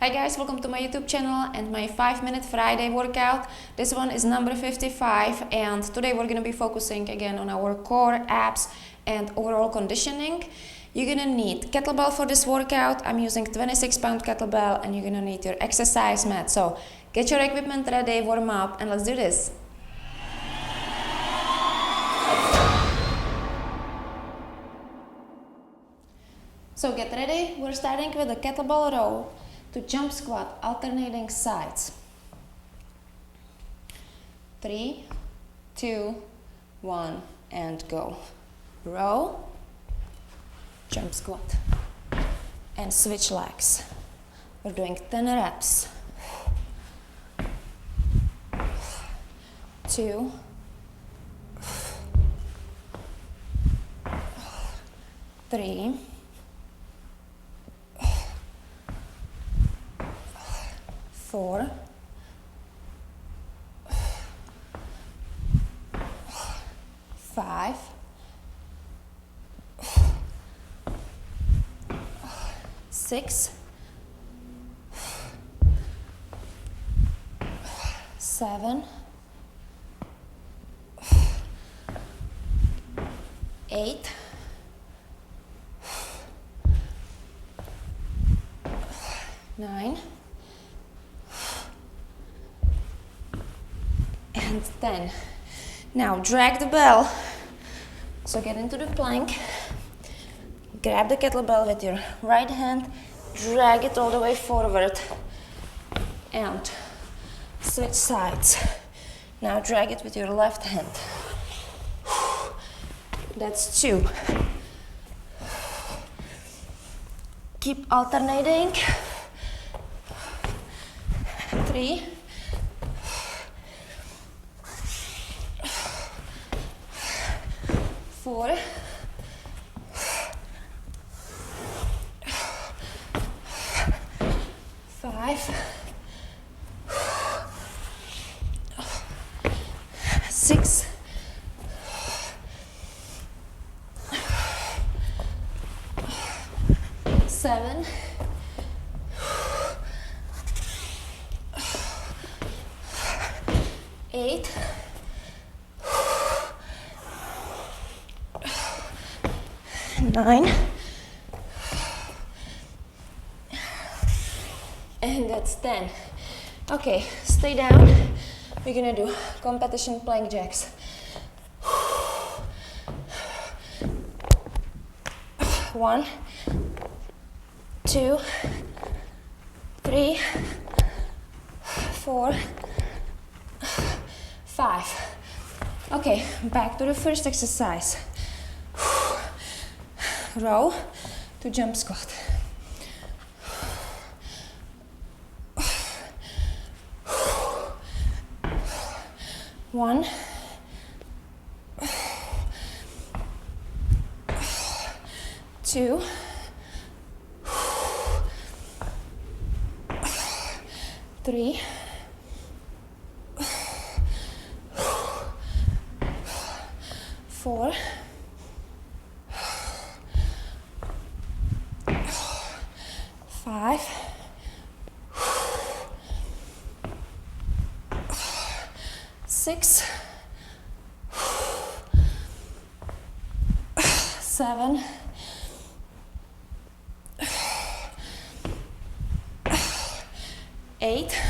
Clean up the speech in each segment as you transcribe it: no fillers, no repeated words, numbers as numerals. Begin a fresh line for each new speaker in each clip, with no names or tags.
Hi guys, welcome to my YouTube channel and my 5-minute Friday workout. This one is number 55 and today we're going to be focusing again on our core, abs and overall conditioning. You're going to need kettlebell for this workout. I'm using 26-pound kettlebell and you're going to need your exercise mat. So get your equipment ready, warm up and let's do this. So get ready, we're starting with a kettlebell row to jump squat, alternating sides. 3, 2, 1, and go. Row, jump squat, and switch legs. We're doing 10 reps. 2, 3, 4, 5, 6, 7, 8, 9, and 10. Now drag the bell. So get into the plank. Grab the kettlebell with your right hand, drag it all the way forward, and switch sides. Now drag it with your left hand. That's 2. Keep alternating. 3, 4, 5, 6, 7, 8, 9, and that's 10. Okay, stay down. We're gonna do competition plank jacks. 1, 2, 3, 4, 5. Okay, back to the first exercise. Row to jump squat. 1, 2, 3, 4, 5, 6, 7, 8,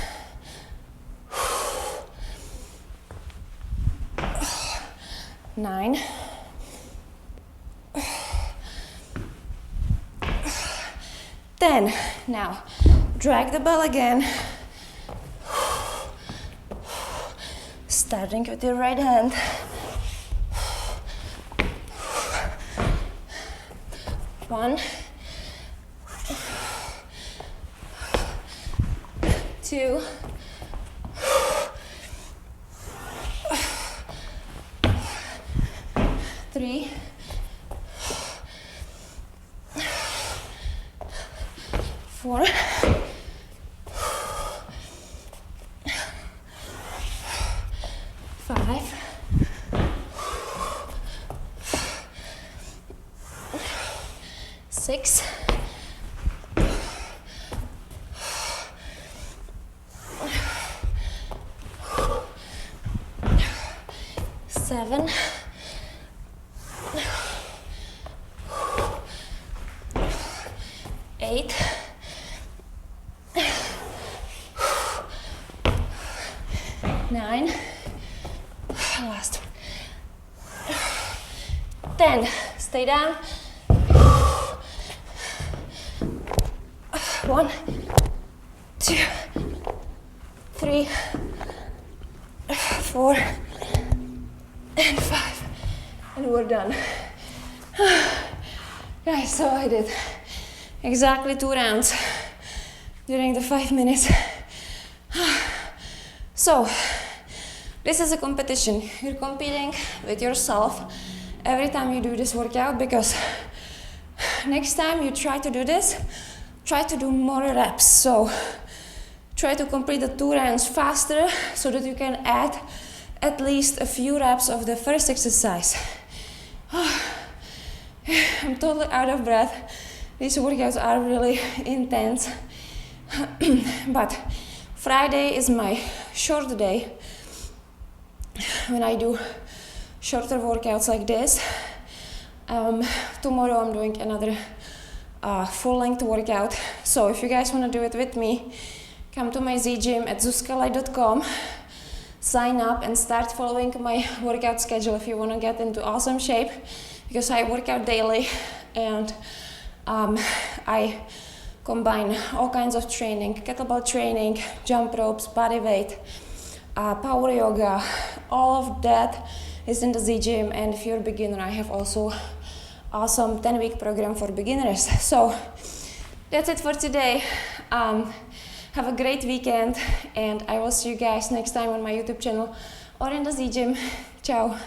9, 10. Now drag the bell again. Starting with your right hand. 1, 2, 3, 4, 5, 6, 7, 8, 9, last one, 10, stay down, 1, 2, 3, 4, and 5, and we're done. Guys, so I did exactly 2 rounds during the 5 minutes. So, this is a competition. You're competing with yourself every time you do this workout, because next time you try to do this, try to do more reps. So, try to complete the 2 rounds faster so that you can add at least a few reps of the first exercise. I'm totally out of breath. These workouts are really intense. But Friday is my short day when I do shorter workouts like this. Tomorrow I'm doing another full-length workout. So if you guys want to do it with me, come to my ZGym at zuzkalai.com, sign up and start following my workout schedule if you want to get into awesome shape, because I work out daily and I combine all kinds of training, kettlebell training, jump ropes, body weight, power yoga. All of that is in the ZGym, and if you're a beginner, I have also awesome 10-week program for beginners. So that's it for today. Have a great weekend, and I will see you guys next time on my YouTube channel or in the ZGym. Ciao.